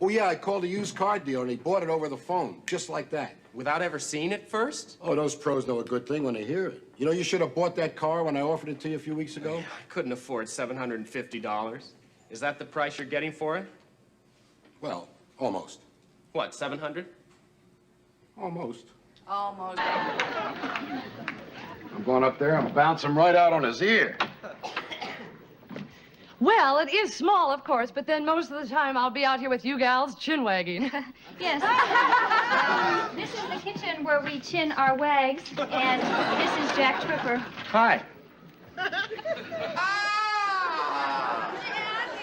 Oh, yeah, I called a used car dealer, and he bought it over the phone, just like that. Without ever seeing it first? Oh, those pros know a good thing when they hear it. You know, you should have bought that car when I offered it to you a few weeks ago. I couldn't afford $750. Is that the price you're getting for it? Well, almost. What, 700? Almost. Almost. I'm going up there and bounce him right out on his ear. Well, it is small, of course, but then most of the time I'll be out here with you gals chin-wagging. Yes. This is the kitchen where we chin our wags, and this is Jack Tripper. Hi.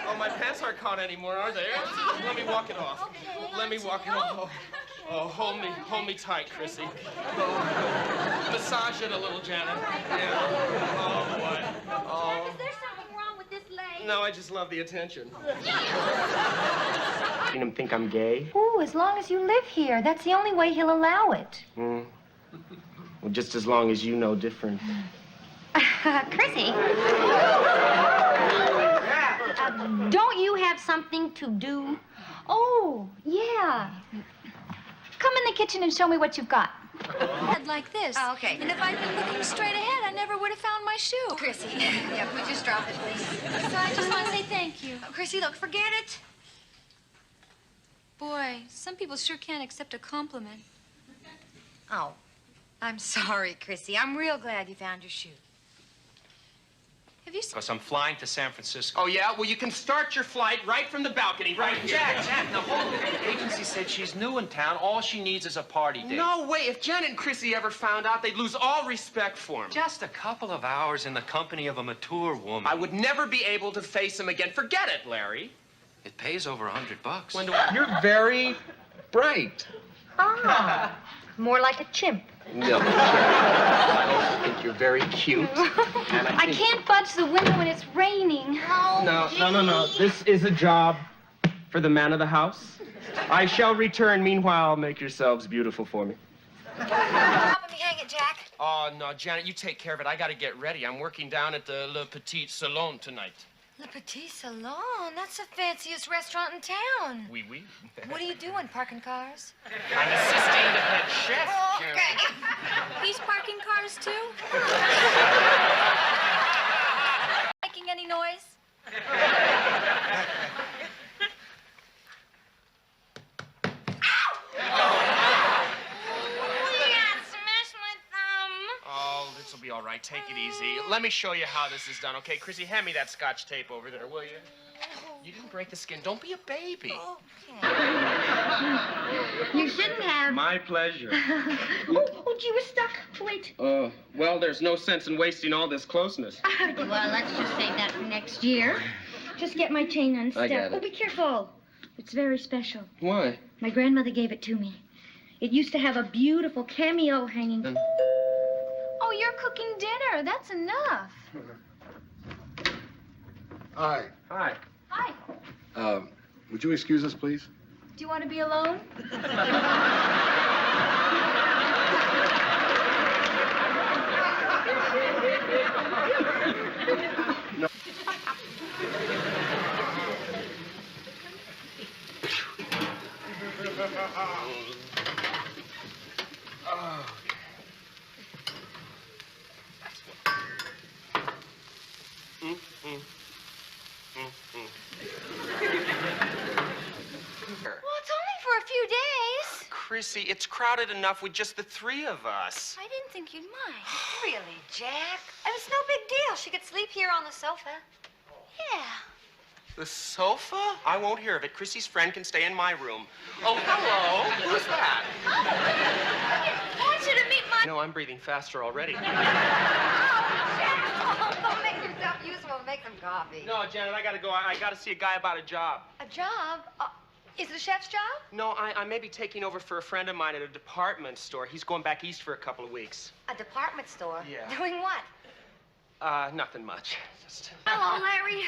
Oh, my pants aren't caught anymore, are they? Let me walk it off. Let me walk it off. Oh, hold me tight, Chrissy. Oh, massage it a little, Janet. Yeah. Oh, boy. Oh. Is there something wrong with this leg? No, I just love the attention. Seen him think I'm gay? Ooh, as long as you live here. That's the only way he'll allow it. Well, just as long as you know different. Chrissy. Don't you have something to do? Oh, yeah. Come in the kitchen and show me what you've got. Like this. Oh, okay. And if I'd been looking straight ahead, I never would have found my shoe. Chrissy, yeah, we just dropped it, please. So I just want to say thank you. Chrissy, look, forget it. Boy, some people sure can't accept a compliment. Oh, I'm sorry, Chrissy. I'm real glad you found your shoe. Have you seen... Because I'm flying to San Francisco. Oh, yeah? Well, you can start your flight right from the balcony, right here. Jack, the whole agency said she's new in town. All she needs is a party date. No way. If Jen and Chrissy ever found out, they'd lose all respect for me. Just a couple of hours in the company of a mature woman. I would never be able to face him again. Forget it, Larry. It pays over $100. When do You're very bright. Ah, more like a chimp. No. I think you're very cute. And I can't budge the window when it's raining. Oh, No. This is a job for the man of the house. I shall return. Meanwhile, make yourselves beautiful for me. Help me hang it, Jack. Oh, no, Janet, you take care of it. I got to get ready. I'm working down at the Le Petit Salon tonight. Le Petit Salon? That's the fanciest restaurant in town. Oui, oui. What are you doing, parking cars? I'm assisting the head chef, Janet. Okay. He's parking cars, too? Making any noise? This'll be all right. Take it easy. Let me show you how this is done, okay? Chrissy, hand me that Scotch tape over there, will you? You didn't break the skin. Don't be a baby. You shouldn't have. My pleasure. Oh, you were stuck. Wait. Well, there's no sense in wasting all this closeness. Well, let's just save that for next year. Just get my chain unstuck. I got it. Oh, be careful. It's very special. Why? My grandmother gave it to me. It used to have a beautiful cameo hanging. Oh, you're cooking dinner. That's enough. Hi. Hi. Hi. Would you excuse us, please? Do you want to be alone? No. Well, it's only for a few days. Chrissy, it's crowded enough with just the three of us. I didn't think you'd mind. Really, Jack? It's no big deal. She could sleep here on the sofa. Yeah. The sofa? I won't hear of it. Chrissy's friend can stay in my room. Oh, hello. Who's that? I want you to meet my... No, I'm breathing faster already. Oh, Jack! Don't make yourself useful. Make some coffee. No, Janet, I gotta go. I gotta see a guy about a job. A job? Is it a chef's job? No, I may be taking over for a friend of mine at a department store. He's going back east for a couple of weeks. A department store? Yeah. Doing what? Nothing much. Just... Hello, Larry.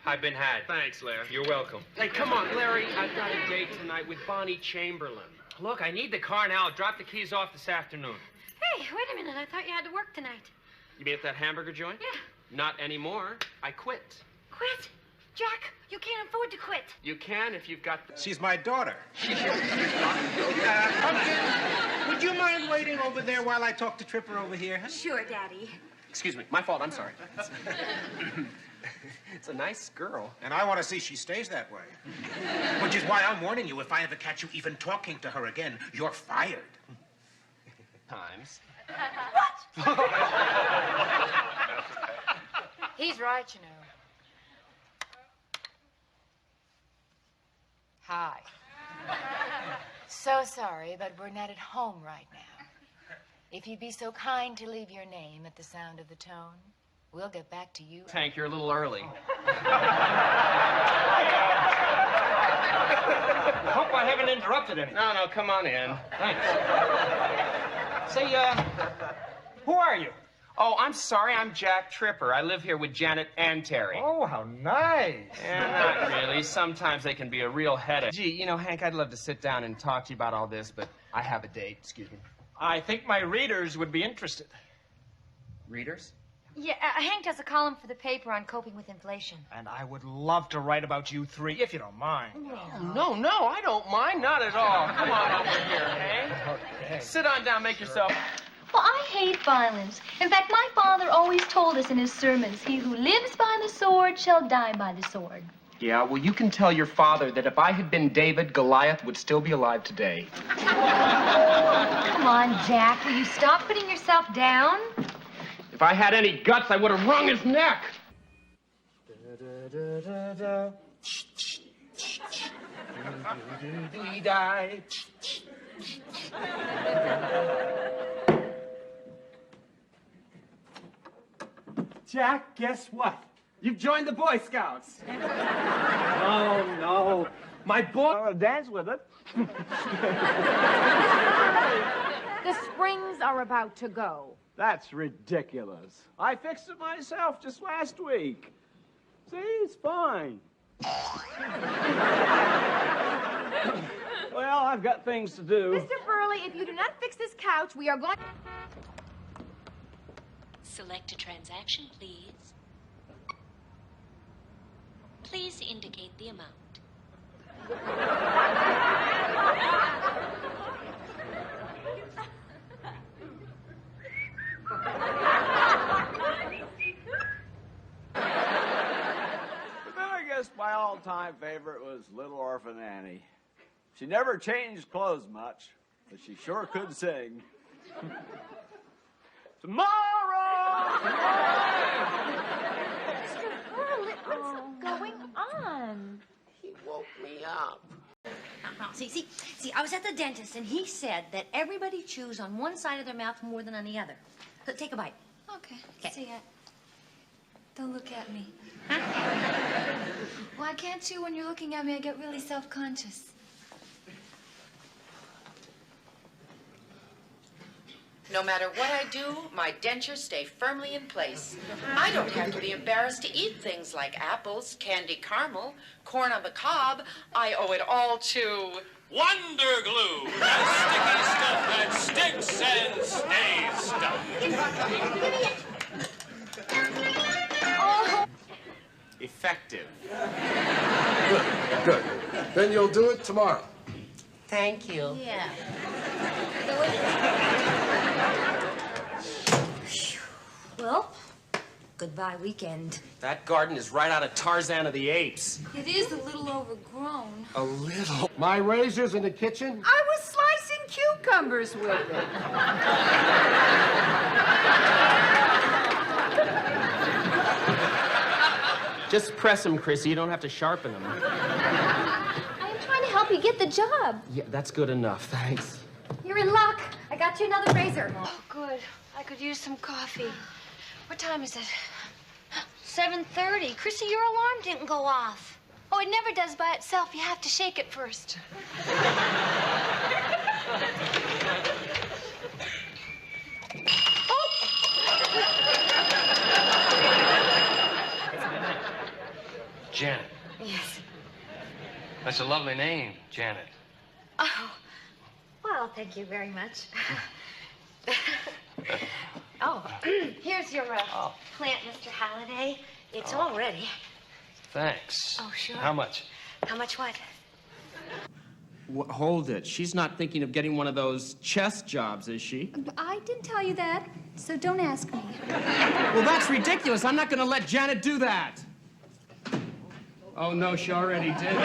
I've been had. Thanks, Larry. You're welcome. Hey, come on, Larry. I've got a date tonight with Bonnie Chamberlain. Look, I need the car now. I'll drop the keys off this afternoon. Hey, wait a minute. I thought you had to work tonight. You mean at that hamburger joint? Yeah. Not anymore. I quit. Quit? Jack, you can't afford to quit. You can if you've got... She's my daughter. Pumpkin, would you mind waiting over there while I talk to Tripper over here? Huh? Sure, Daddy. Excuse me, my fault, I'm sorry. It's a nice girl. And I want to see she stays that way. Which is why I'm warning you, if I ever catch you even talking to her again, you're fired. Times. What? He's right, you know. Hi. So sorry, but we're not at home right now. If you'd be so kind to leave your name at the sound of the tone, we'll get back to you. Hank, you're a little early. Hope I haven't interrupted anything. No, come on in. Thanks. Say, who are you? Oh, I'm sorry, I'm Jack Tripper. I live here with Janet and Terry. Oh, how nice. Not really. Sometimes they can be a real headache. Gee, you know, Hank, I'd love to sit down and talk to you about all this, but I have a date. Excuse me. I think my readers would be interested. Readers? Yeah, Hank does a column for the paper on coping with inflation. And I would love to write about you three, if you don't mind. No, I don't mind. Not at all. Come on over here, Hank. Okay. Sit on down, make yourself... Well, I hate violence. In fact, my father always told us in his sermons, he who lives by the sword shall die by the sword. Yeah, well, you can tell your father that if I had been David, Goliath would still be alive today. Come on, Jack. Will you stop putting yourself down? If I had any guts, I would have wrung his neck. Jack, guess what? You've joined the Boy Scouts. Oh, no. My boy... I'll dance with it. The springs are about to go. That's ridiculous. I fixed it myself just last week. See, it's fine. Well, I've got things to do. Mr. Burley, if you do not fix this couch, we are going... Select a transaction, please. Please indicate the amount. I guess my all-time favorite was Little Orphan Annie. She never changed clothes much, but she sure could sing. Tomorrow! Mr. Burley, what's going on? He woke me up. See, I was at the dentist, and he said that everybody chews on one side of their mouth more than on the other. So take a bite. Okay. Okay. See ya. Don't look at me. Well, I can't chew when you're looking at me. I get really self-conscious. No matter what I do, my dentures stay firmly in place. I don't have to be embarrassed to eat things like apples, candy caramel, corn on the cob. I owe it all to... Wonder Glue! That sticky stuff that sticks and stays stuck. Give me it. Oh. Effective. Good. Then you'll do it tomorrow. Thank you. Yeah. Well, goodbye weekend. That garden is right out of Tarzan of the Apes. It is a little overgrown. A little. My razor's in the kitchen. I was slicing cucumbers with it. Just press them, Chrissy. You don't have to sharpen them. I am trying to help you get the job. Yeah, that's good enough. Thanks. You're in luck. I got you another razor. Oh, good. I could use some coffee. What time is it? 7:30. Chrissy, your alarm didn't go off. Oh, it never does by itself. You have to shake it first. Janet. Yes. That's a lovely name, Janet. Oh. Well, thank you very much. Oh, here's your plant, Mr. Halliday. It's all ready. Thanks. Oh, sure. How much? How much what? Hold it. She's not thinking of getting one of those chest jobs, is she? I didn't tell you that, so don't ask me. Well, that's ridiculous. I'm not going to let Janet do that. Oh, no, she already did.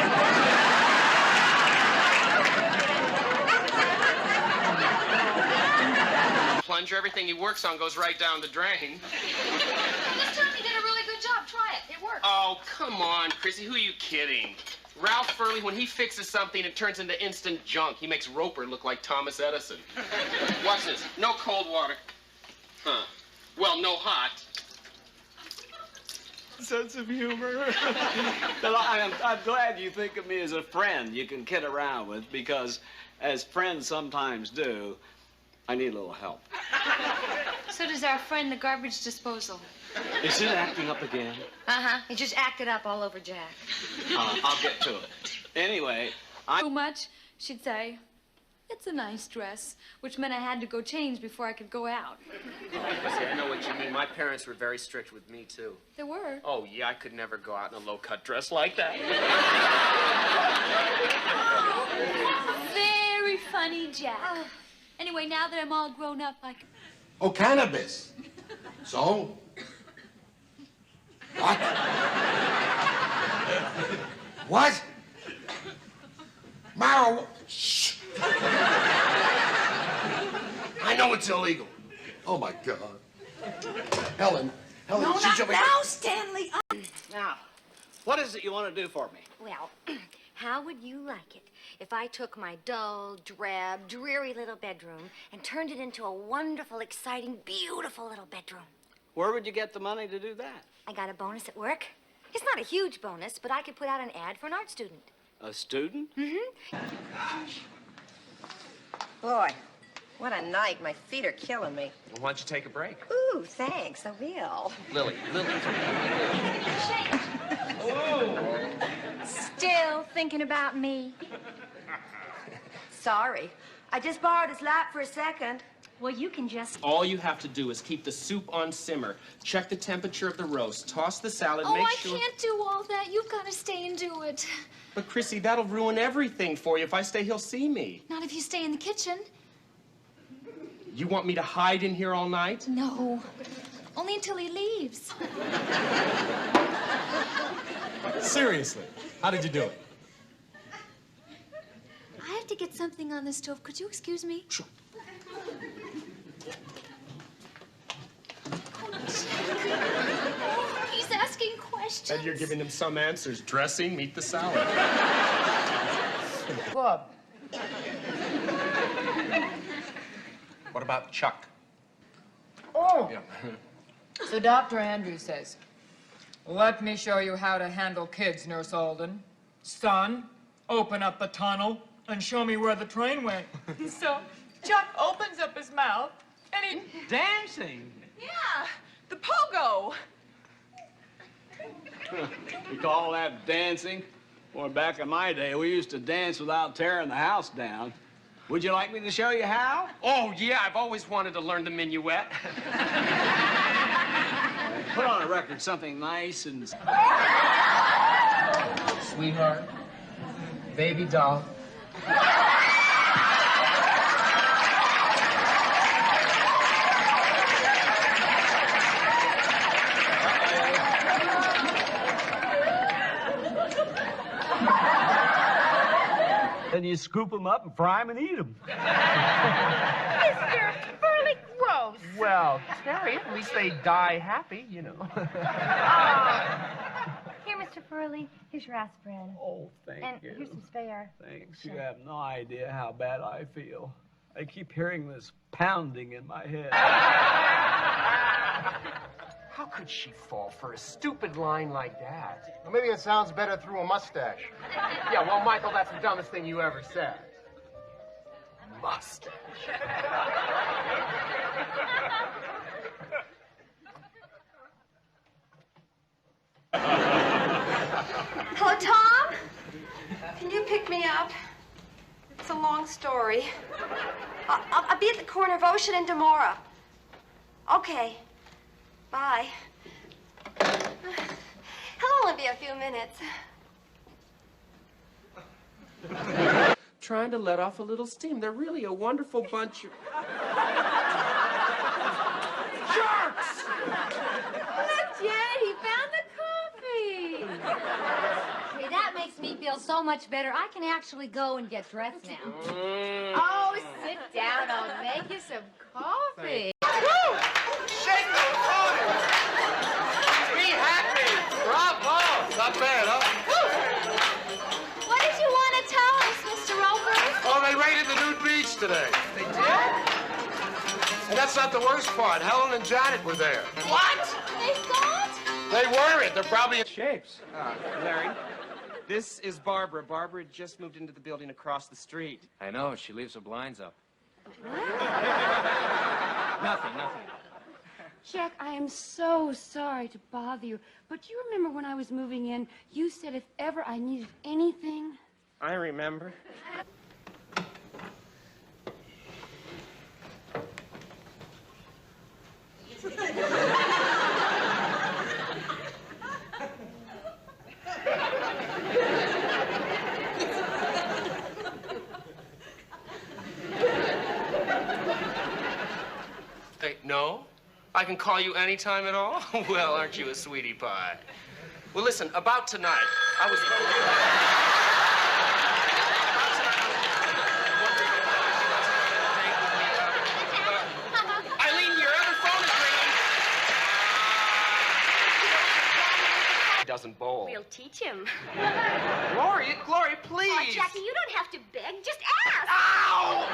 Plunger, everything he works on goes right down the drain. This time you did a really good job. Try it. It worked. Oh, come on, Chrissy. Who are you kidding? Ralph Furley, when he fixes something, it turns into instant junk. He makes Roper look like Thomas Edison. Watch this. No cold water. Huh. Well, no hot. Sense of humor. But I'm glad you think of me as a friend you can kid around with, because, as friends sometimes do, I need a little help. So does our friend, the garbage disposal. Is it acting up again? Uh-huh. He just acted up all over Jack. I'll get to it. Anyway, Too much, she'd say, "It's a nice dress," which meant I had to go change before I could go out. Chrissy, I know what you mean. My parents were very strict with me, too. There were. Oh, yeah, I could never go out in a low-cut dress like that. Very funny, Jack. Anyway, now that I'm all grown up, I can... Oh, cannabis. So? What? What? Marijuana? Shh. I know it's illegal. Oh, my God. Helen, No, she not should be... now, Stanley. now, what is it you want to do for me? Well, how would you like it if I took my dull, drab, dreary little bedroom and turned it into a wonderful, exciting, beautiful little bedroom? Where would you get the money to do that? I got a bonus at work. It's not a huge bonus, but I could put out an ad for an art student. A student? Mm-hmm. Boy, what a night. My feet are killing me. Well, why don't you take a break? Ooh, thanks, I will. Lily. Still thinking about me? Sorry. I just borrowed his lap for a second. Well, you can just... All you have to do is keep the soup on simmer, check the temperature of the roast, toss the salad, Oh, make I sure... can't do all that. You've got to stay and do it. But, Chrissy, that'll ruin everything for you. If I stay, he'll see me. Not if you stay in the kitchen. You want me to hide in here all night? No. Only until he leaves. Seriously, how did you do it? I have to get something on the stove. Could you excuse me? Sure. Oh, he's asking questions. And you're giving him some answers. Dressing, meet the salad. Bob. What about Chuck? Oh. Yeah. So Dr. Andrews says, "Let me show you how to handle kids, Nurse Alden. Son, open up the tunnel and show me where the train went." So Chuck opens up his mouth and he... Dancing? Yeah, the pogo. You call that dancing? Boy, back in my day, we used to dance without tearing the house down. Would you like me to show you how? Oh, yeah, I've always wanted to learn the minuet. Put on a record something nice and... Sweetheart, baby doll. Then you scoop them up and fry them and eat them. Mr. Burley, gross. Well, Terry, at least they die happy, you know. Here, Mr. Furley, here's your aspirin. Oh, thank And you. here's some spare. Thanks. You have no idea how bad I feel. I keep hearing this pounding in my head. How could she fall for a stupid line like that? Well, maybe it sounds better through a mustache. Yeah, well, Michael, that's the dumbest thing you ever said. Mustache. Hello, Tom? Can you pick me up? It's a long story. I'll be at the corner of Ocean and Demora. Okay. Bye. Hello, only be a few minutes. Trying to let off a little steam. They're really a wonderful bunch of... jerks! Look, Jen, he found the coffee. Hey, that makes me feel so much better. I can actually go and get dressed now. Oh, sit down. I'll make you some coffee. Shake those booties! Be happy! Bravo! Not bad, huh? What did you want to tell us, Mr. Roper? Oh, they raided the nude beach today. They did? And that's not the worst part. Helen and Janet were there. What? They thought? They weren't. They're probably in Shapes. Larry, this is Barbara. Barbara just moved into the building across the street. I know, she leaves her blinds up. Nothing. Jack, I am so sorry to bother you, but you remember when I was moving in, you said if ever I needed anything? I remember. Hey, no? I can call you anytime at all? Well, aren't you a sweetie pie? Well, listen, about tonight, I was... Eileen, your other phone is ringing. He doesn't bowl. We'll teach him. Gloria, please. Oh, Jackie, you don't have to beg. Just ask. Ow!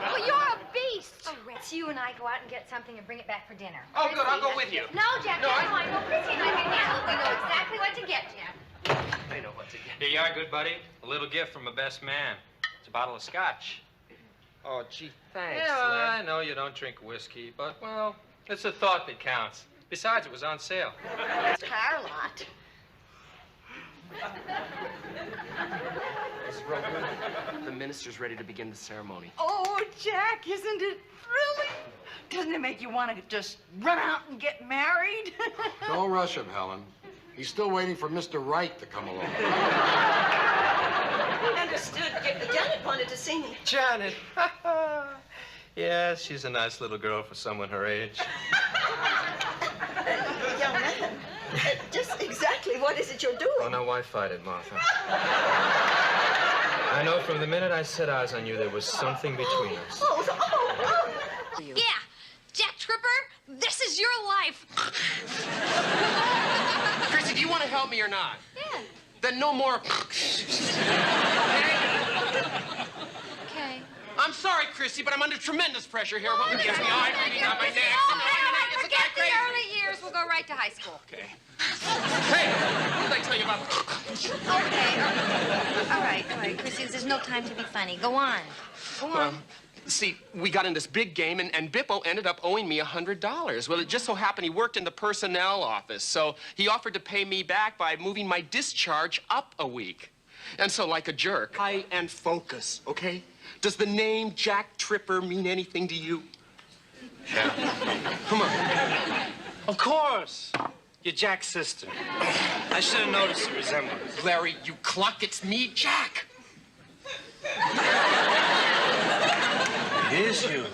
Well, you're a beast. Oh, Rex, you and I go out and get something and bring it back for dinner. Oh, good, I'll go with you. No, Jack, No, I know. Chrissy and I can handle it. We know exactly what to get, Jack. I know what to get. Here you are, good buddy. A little gift from a best man. It's a bottle of scotch. Oh, gee, thanks. Yeah, Larry. I know you don't drink whiskey, but, well, it's the thought that counts. Besides, it was on sale. Carlot. Miss Roper, the minister's ready to begin the ceremony. Oh, Jack, isn't it thrilling? Doesn't it make you want to just run out and get married? Don't rush him, Helen. He's still waiting for Mr. Right to come along. Understood. Janet wanted to see me. Janet. Yeah, she's a nice little girl for someone her age. Young man, just exactly what is it you're doing? Oh, now, why fight it, Martha? I know from the minute I set eyes on you, there was something between us. Oh. Yeah, Jack Tripper, this is your life. Chrissy, do you want to help me or not? Yeah. Then no more. Okay. I'm sorry, Chrissy, but I'm under tremendous pressure here. What would you guess me? I'm breathing on my neck. Forget the early years. We'll go right to high school. Okay. Hey, what did I tell you about? Okay. All right, Chrissy, there's no time to be funny. Go on. Go on. See, we got in this big game, and Bippo ended up owing me $100. Well, it just so happened he worked in the personnel office, so he offered to pay me back by moving my discharge up a week. And so, like a jerk, I and focus, okay? Does the name Jack Tripper mean anything to you? Yeah. Come on. Of course. You're Jack's sister. I should have noticed the resemblance. Larry, you cluck, it's me, Jack. It is you.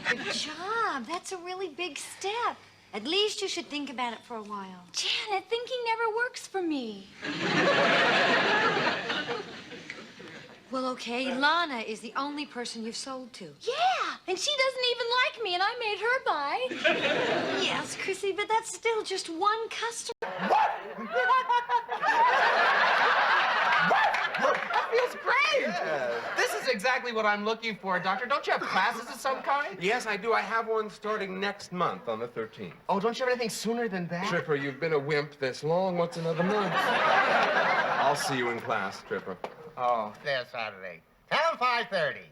Good job. That's a really big step. At least you should think about it for a while. Janet, thinking never works for me. Well, okay, Lana is the only person you've sold to. Yeah, and she doesn't even like me, and I made her buy. Yes, Chrissy, but that's still just one customer. That feels great! This is exactly what I'm looking for, Doctor. Don't you have classes of some kind? Yes, I do. I have one starting next month on the 13th. Oh, don't you have anything sooner than that? Tripper, you've been a wimp this long. What's another month? I'll see you in class, Tripper. Oh, this Saturday. Tell him 5:30.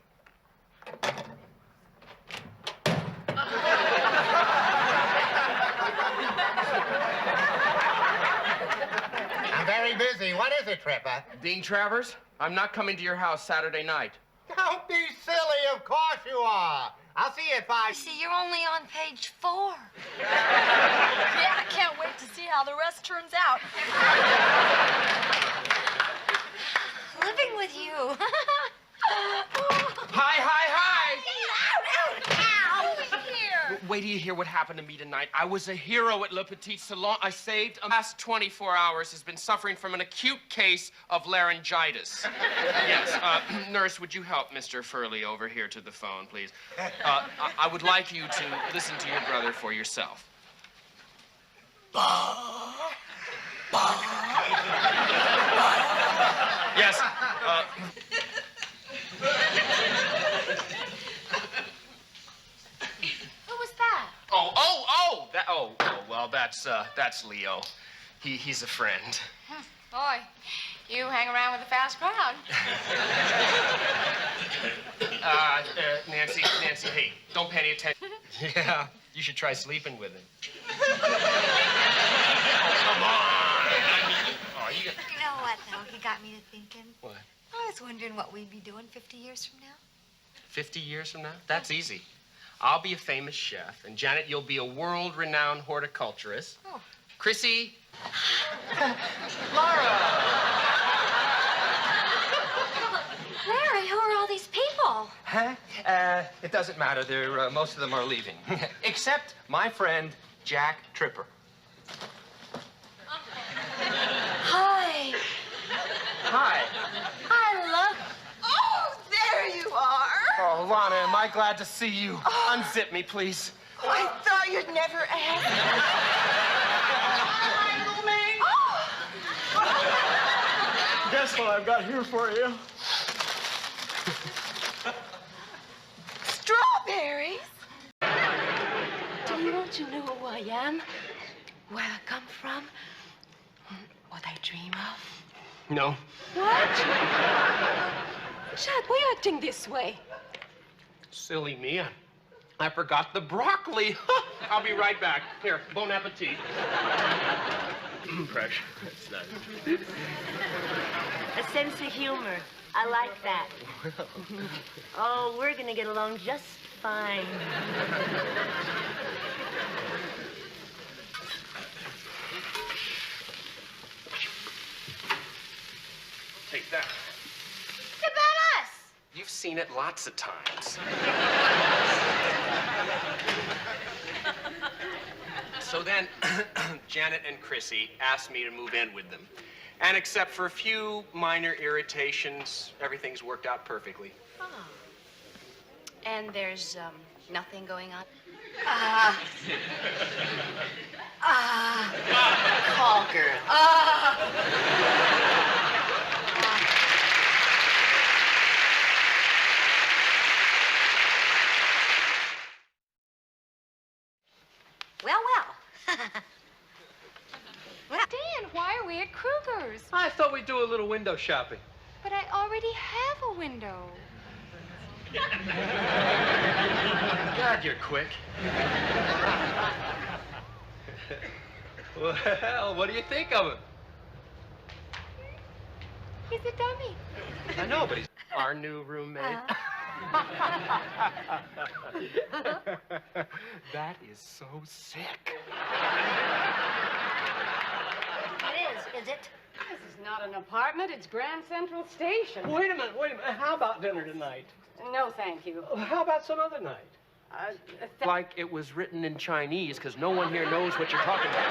I'm very busy. What is it, Tripper. Dean Travers, I'm not coming to your house Saturday night. Don't be silly. Of course you are. I'll see you at 5. See, you're only on page 4. Yeah, I can't wait to see how the rest turns out. Living with you. Hi! Ow! Here! Wait till you hear what happened to me tonight. I was a hero at Le Petit Salon. I saved him. The last 24 hours has been suffering from an acute case of laryngitis. Yes, nurse, would you help Mr. Furley over here to the phone, please? I would like you to listen to your brother for yourself. Yes, Who was that? well, that's Leo. He's a friend. Boy, you hang around with a fast crowd. Nancy, hey, don't pay any attention. Yeah, you should try sleeping with him. Come on. You know what, though? He got me to thinking. What? I was wondering what we'd be doing 50 years from now. 50 years from now? That's easy. I'll be a famous chef, and Janet, you'll be a world-renowned horticulturist. Oh. Chrissy. Larry, who are all these people? Huh? It doesn't matter. They're, most of them are leaving. Except my friend, Jack Tripper. Hi. Hi. I love... Oh, there you are. Oh, Lana, am I glad to see you? Unzip me, please. Oh, I thought you'd never ask. Guess what I've got here for you? Strawberries? Do you want to know who I am? Where I come from? What I dream of? No. What? Jack, why are you acting this way? Silly me. I forgot the broccoli. I'll be right back. Here, bon appetit. Fresh. That's nice. A sense of humor. I like that. Oh, we're gonna get along just fine. Take that. What about us? You've seen it lots of times. So then, Janet and Chrissy asked me to move in with them. And except for a few minor irritations, everything's worked out perfectly. Oh. And there's, nothing going on? Call girl. Well. Dan, why are we at Kruger's? I thought we'd do a little window shopping. But I already have a window. God, you're quick. Well, what do you think of him? He's a dummy. I know, but he's... Our new roommate. That is so sick. Is it? This is not an apartment, it's Grand Central Station. Wait a minute. How about dinner tonight? No, thank you. How about some other night? Like it was written in Chinese, because no one here knows what you're talking about.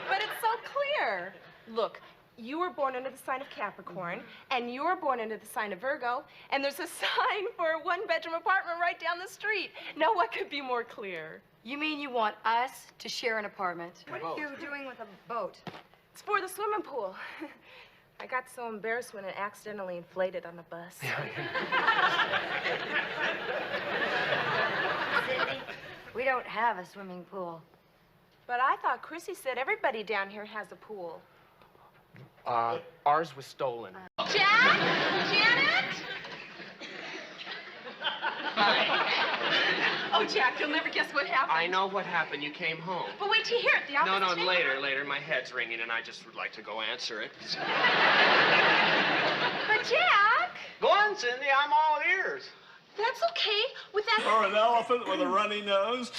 But it's so clear. Look, you were born under the sign of Capricorn, and you were born under the sign of Virgo, and there's a sign for a one-bedroom apartment right down the street. Now, what could be more clear? You mean you want us to share an apartment? What are you doing with a boat? It's for the swimming pool. I got so embarrassed when it accidentally inflated on the bus. Cindy, we don't have a swimming pool. But I thought Chrissy said everybody down here has a pool. Ours was stolen. Jack? Janet? Oh, Jack, you'll never guess what happened. I know what happened. You came home. But wait till you hear it. The No, office later. My head's ringing, and I just would like to go answer it. But, Jack. Go on, Cindy. I'm all ears. That's okay. With that... Or an elephant with a runny nose.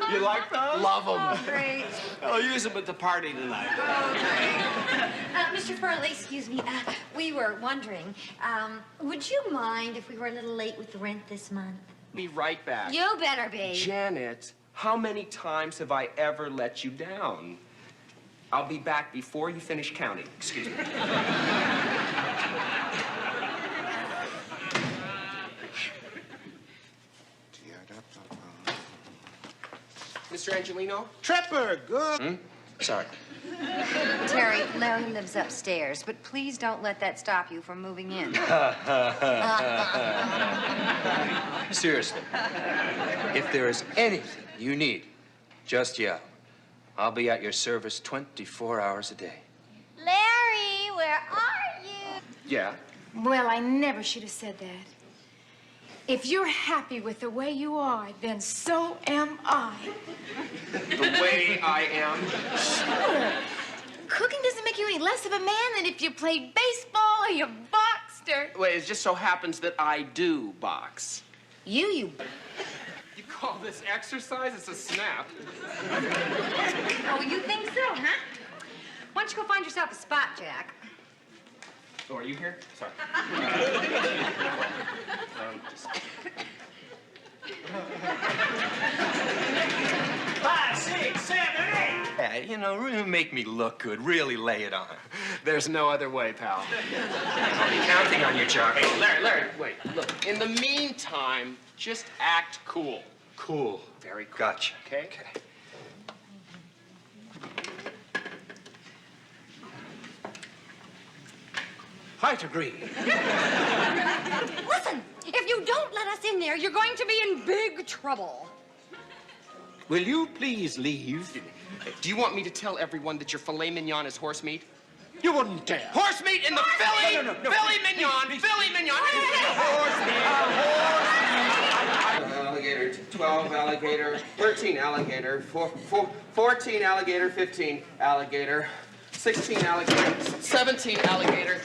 You like those? Love them. Oh, great. I'll use them at the party tonight. Mr. Furley, excuse me. We were wondering, would you mind if we were a little late with the rent this month? Be right back. You better be. Janet, how many times have I ever let you down? I'll be back before you finish counting. Excuse me. Mr. Angelino? Tripper, good. Sorry. Terry, Larry lives upstairs, but please don't let that stop you from moving in. Seriously, if there is anything you need, just yell. I'll be at your service 24 hours a day. Larry, where are you? Yeah. Well, I never should have said that. If you're happy with the way you are, then so am I. The way I am. Sure. Cooking doesn't make you any less of a man than if you played baseball or you boxed or... Wait, it just so happens that I do box. You You call this exercise? It's a snap. Oh, you think so, huh? Why don't you go find yourself a spot, Jack? Oh, are you here? Sorry. Just... 5, 6, 7, 8. Yeah, you know, really make me look good. Really lay it on. There's no other way, pal. I'll be counting on you, Chuck. Hey, Larry, wait. Look, in the meantime, just act cool. Cool. Very cool. Gotcha. Okay? Height agree. Listen, if you don't let us in there, you're going to be in big trouble. Will you please leave? Do you want me to tell everyone that your filet mignon is horse meat? You wouldn't dare. Horse meat in the Philly! No. Philly mignon! Philly mignon! Alligator, 12 alligator, 13 alligator, 14 alligator, 15 alligator, 16 alligator, 17 alligator,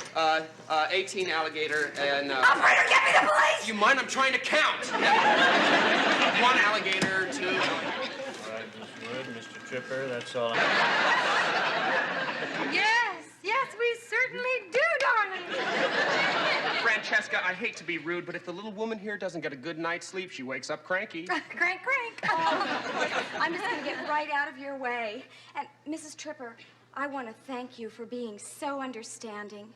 18 alligator, and... Operator, get me the police! You mind? I'm trying to count. 1 alligator, 2... All right, Miss Wood, Mr. Tripper, that's all. Yes, we certainly do, darling. Francesca, I hate to be rude, but if the little woman here doesn't get a good night's sleep, she wakes up cranky. Crank. I'm just going to get right out of your way. And, Mrs. Tripper, I want to thank you for being so understanding.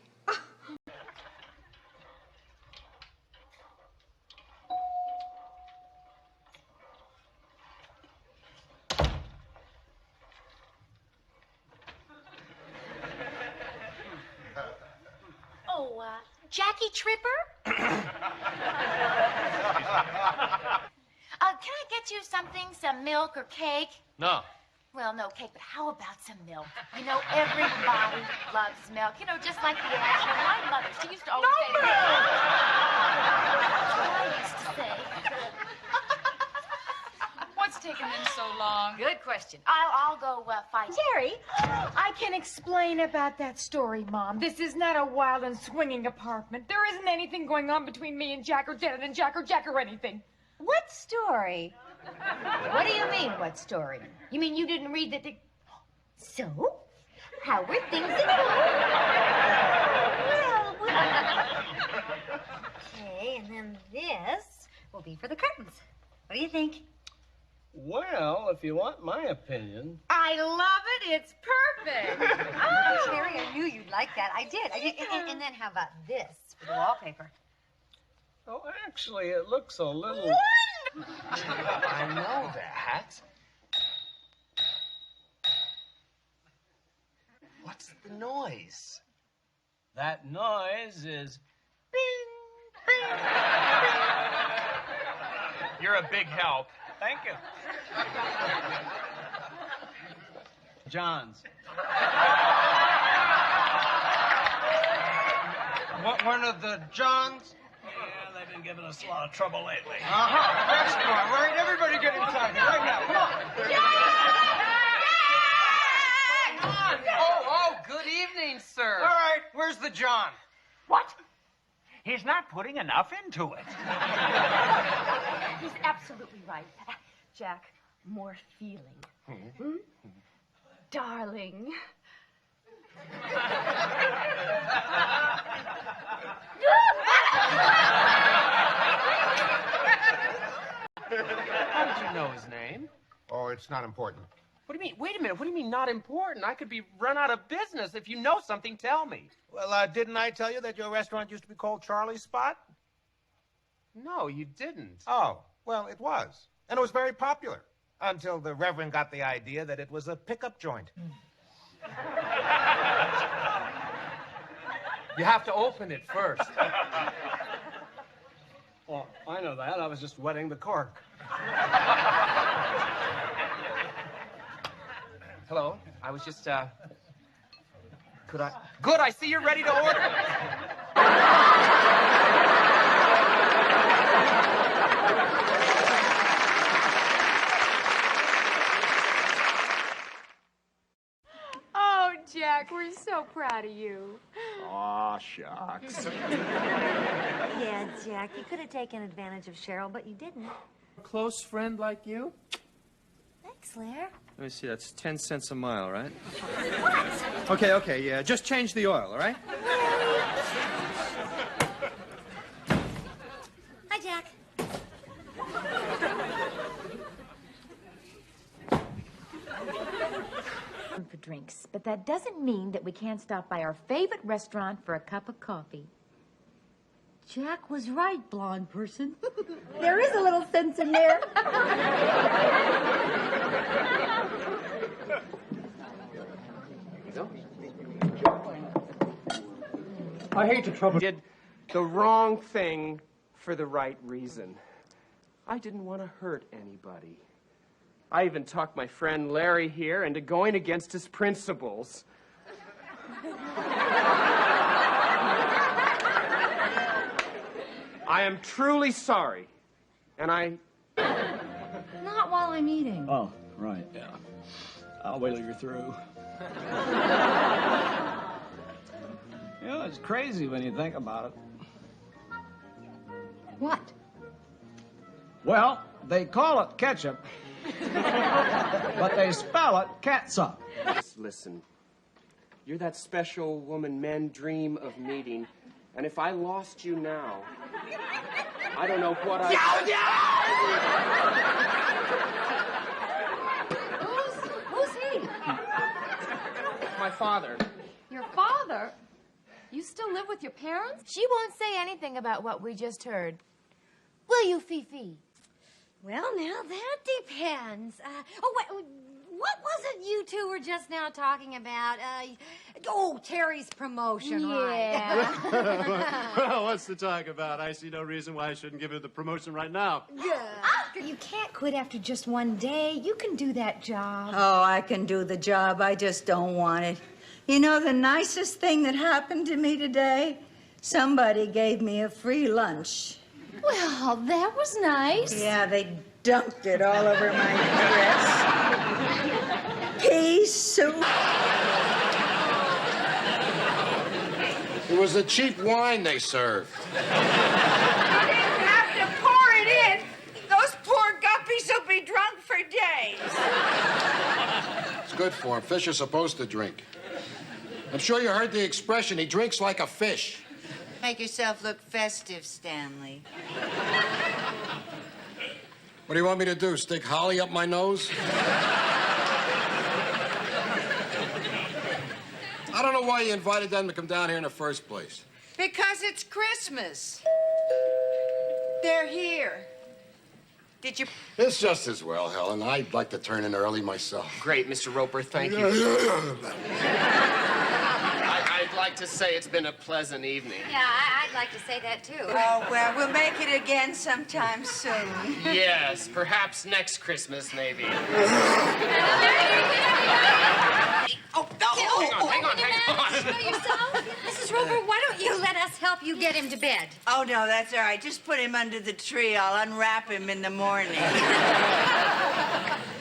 Oh, Jackie Tripper? Can I get you something, some milk or cake? No. Well, no cake, but how about some milk? You know, everybody loves milk. You know, just like the ashes. My mother, she used to always say... No milk! That's what I used to say. What's taking them so long? Good question. I'll go fight. Terry, I can explain about that story, Mom. This is not a wild and swinging apartment. There isn't anything going on between me and Jack or Janet and Jack or anything. What story? What do you mean, what story? You mean you didn't read the... So? How were things at home? Well... Okay, and then this will be for the curtains. What do you think? Well, if you want my opinion. I love it. It's perfect. Oh, Terry, I knew you'd like that. I did. And then how about this for the wallpaper? Oh, actually, it looks a little... I know that. What's the noise? That noise is... You're a big help. Thank you. John's. One of the Johns? Yeah, they've been giving us a lot of trouble lately. Restaurant, right? Everybody get inside here right now. Come on. Oh, good evening, sir. All right, where's the John? What? He's not putting enough into it. He's absolutely right. Jack, more feeling. Hmm? Darling. How did you know his name? Oh, it's not important. What do you mean? Wait a minute. What do you mean not important? I could be run out of business. If you know something, tell me. Well, didn't I tell you that your restaurant used to be called Charlie's Spot? No, you didn't. Oh, well, it was. And it was very popular until the Reverend got the idea that it was a pickup joint. You have to open it first. Well, I know that. I was just wetting the cork. Hello. I was just, Could I? Good, I see you're ready to order. Oh, Jack, we're so proud of you. Aw, shucks. Yeah, Jack, you could have taken advantage of Cheryl, but you didn't. A close friend like you? Thanks, Lair. Let me see, that's 10 cents a mile, right? What? Okay, yeah, just change the oil, all right? Hi, Jack. For drinks, but that doesn't mean that we can't stop by our favorite restaurant for a cup of coffee. Jack was right, blonde person. There is a little sense in there. I hate to trouble. Did the wrong thing for the right reason. I didn't want to hurt anybody. I even talked my friend Larry here into going against his principles. I am truly sorry, and Not while I'm eating. Oh, right, yeah. I'll wait till you're through. You know, it's crazy when you think about it. What? Well, they call it ketchup, but they spell it catsup. Listen, you're that special woman men dream of meeting, and if I lost you now, I don't know what I... Who's he? My father. Your father? You still live with your parents? She won't say anything about what we just heard. Will you, Fifi? Well, now that depends. What was it you two were just now talking about? Terry's promotion, right? Well, what's to talk about? I see no reason why I shouldn't give her the promotion right now. You can't quit after just one day. You can do that job. Oh, I can do the job. I just don't want it. You know, the nicest thing that happened to me today? Somebody gave me a free lunch. Well, that was nice. Yeah, they dumped it all over my dress. Pea soup. It was the cheap wine they served. You didn't have to pour it in. Those poor guppies will be drunk for days. It's good for him. Fish are supposed to drink. I'm sure you heard the expression, he drinks like a fish. Make yourself look festive, Stanley. What do you want me to do, stick holly up my nose? I don't know why you invited them to come down here in the first place. Because it's Christmas. They're here. Did you... It's just as well, Helen. I'd like to turn in early myself. Great, Mr. Roper, thank you. I'd like to say it's been a pleasant evening. Yeah, I'd like to say that, too. Oh, well, we'll make it again sometime soon. Yes, perhaps next Christmas, maybe. Hang on. Yourself? Mrs. Roper, why don't you let us help help you get him to bed. Oh, no, that's all right. Just put him under the tree. I'll unwrap him in the morning.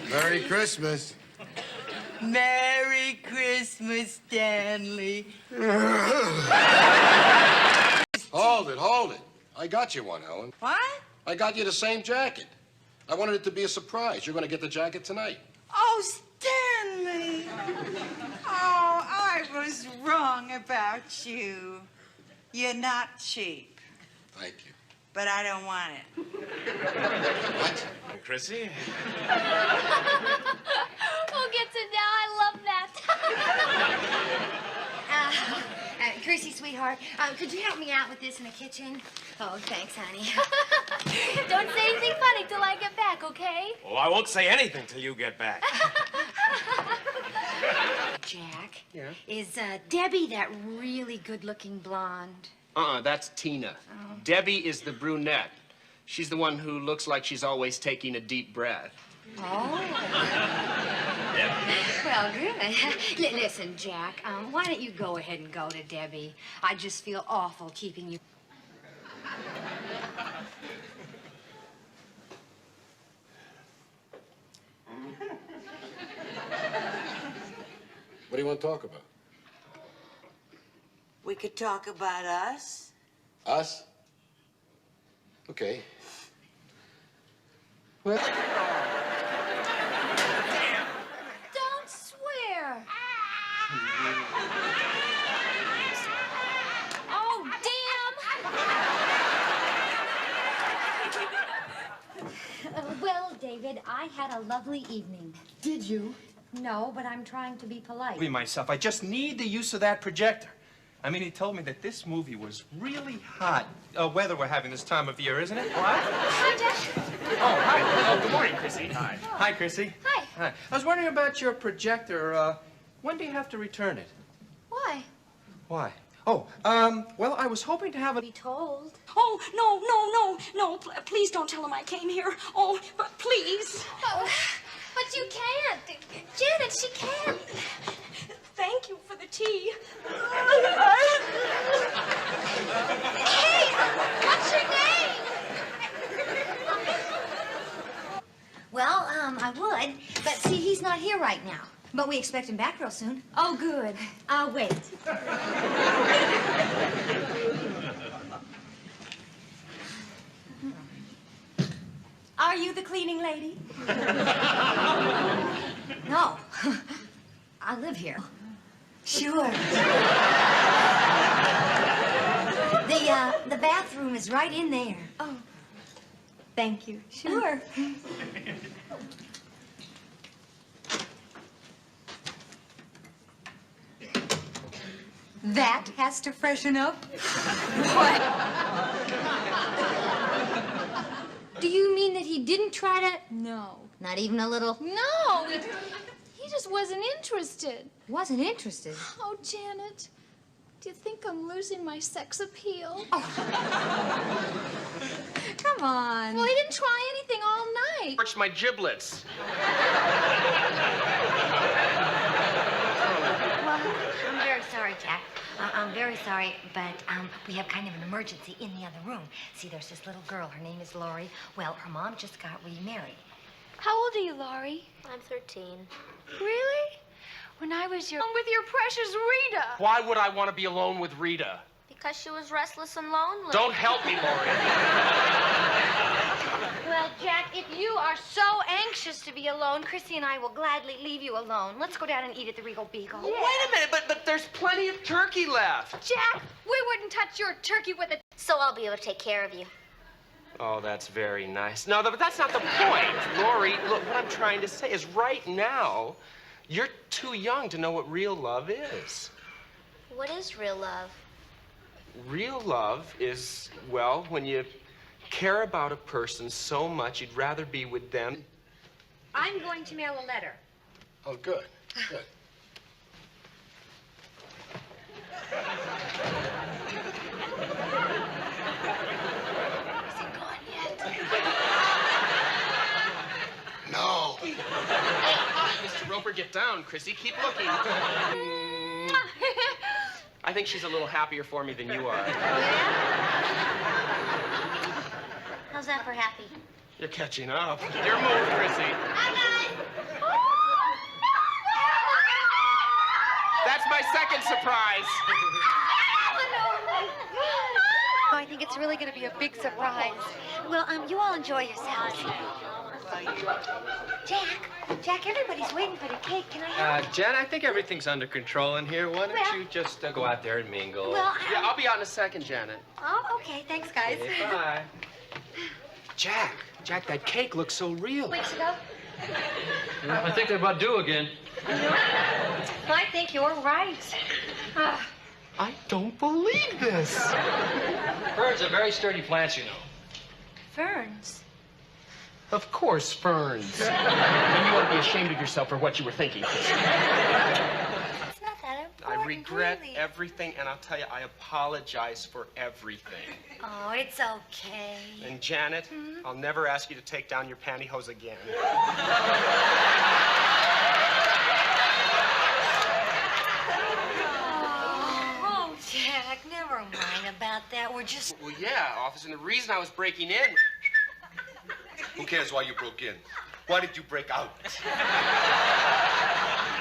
Merry Christmas. Merry Christmas, Stanley. Hold it. I got you one, Helen. What? I got you the same jacket. I wanted it to be a surprise. You're going to get the jacket tonight. Oh, Stanley. Oh, I was wrong about you. You're not cheap. Thank you. But I don't want it. What? Chrissy? Who gets it now? I love that. Chrissy, sweetheart, could you help me out with this in the kitchen? Oh, thanks, honey. Don't say anything funny till I get back, okay? Oh, I won't say anything till you get back. Jack, Yeah? is Debbie that really good-looking blonde? That's Tina. Oh. Debbie is the brunette. She's the one who looks like she's always taking a deep breath. Oh. Well, good. Listen, Jack, why don't you go ahead and go to Debbie? I just feel awful keeping you. What do you want to talk about? We could talk about us. Us? Okay. Well, Don't swear. Oh, damn. Well, David, I had a lovely evening. Did you? No, but I'm trying to be polite. Me, myself, I just need the use of that projector. I mean, he told me that this movie was really hot. Weather we're having this time of year, isn't it? What? Hi, Jack. Oh, hi. Oh, good morning, Chrissy. Hi. Hi, Chrissy. Hi. Hi. I was wondering about your projector. When do you have to return it? Why? Why? Oh, well, I was hoping to have it. Be told. Oh, no. Please don't tell him I came here. Oh, but please. But you can't. Janet, she can't. Thank you for the tea. Hey, what's your name? Well, I would, but see, he's not here right now. But we expect him back real soon. Oh, good. Wait. Are you the cleaning lady? No. I live here. Sure. The bathroom is right in there. Oh, thank you. Sure. That has to freshen up. What? Do you mean that he didn't try to? No. Not even a little. No. He just wasn't interested. Wasn't interested? Oh, Janet. Do you think I'm losing my sex appeal? Come on. Well, he didn't try anything all night. Torched my giblets. Well, I'm very sorry, Jack. I'm very sorry, but we have kind of an emergency in the other room. See, there's this little girl. Her name is Lori. Well, her mom just got remarried. How old are you, Laurie? I'm 13. Really? When I was with your precious Rita. Why would I want to be alone with Rita? Because she was restless and lonely. Don't help me, Lori. Well, Jack, if you are so anxious to be alone, Chrissy and I will gladly leave you alone. Let's go down and eat at the Regal Beagle. Wait a minute, but there's plenty of turkey left. Jack, we wouldn't touch your turkey with a... So I'll be able to take care of you. Oh, that's very nice. No, but that's not the point. Lori, look, what I'm trying to say is right now, you're too young to know what real love is. What is real love? Real love is, well, when you care about a person so much you'd rather be with them. I'm going to mail a letter. Oh, good. Good. Is it gone yet? No. Mr. Roper, get down. Chrissy, keep looking. I I think she's a little happier for me than you are. Oh, yeah? How's that for happy? You're catching up. Your move, Chrissy. That's my second surprise. I think it's really going to be a big surprise. Well, you all enjoy yourselves. Jack, everybody's waiting for the cake. Can I have it? Jen, I think everything's under control in here. Why don't you just go out there and mingle? Well, Yeah, I'll be out in a second, Janet. Oh, okay. Thanks, guys. Okay, bye. Jack, that cake looks so real. Weeks ago? I think they're about due again. I think you're right. I don't believe this. Ferns are very sturdy plants, you know. Ferns? Of course, ferns. And you ought to be ashamed of yourself for what you were thinking. It's not that important, I regret really. everything, and I'll tell you, I apologize for everything. Oh, it's okay. And Janet, I'll never ask you to take down your pantyhose again. Oh, Jack, never mind about that. We're just... Well, yeah, officer, and the reason I was breaking in... Who cares why you broke in? Why did you break out?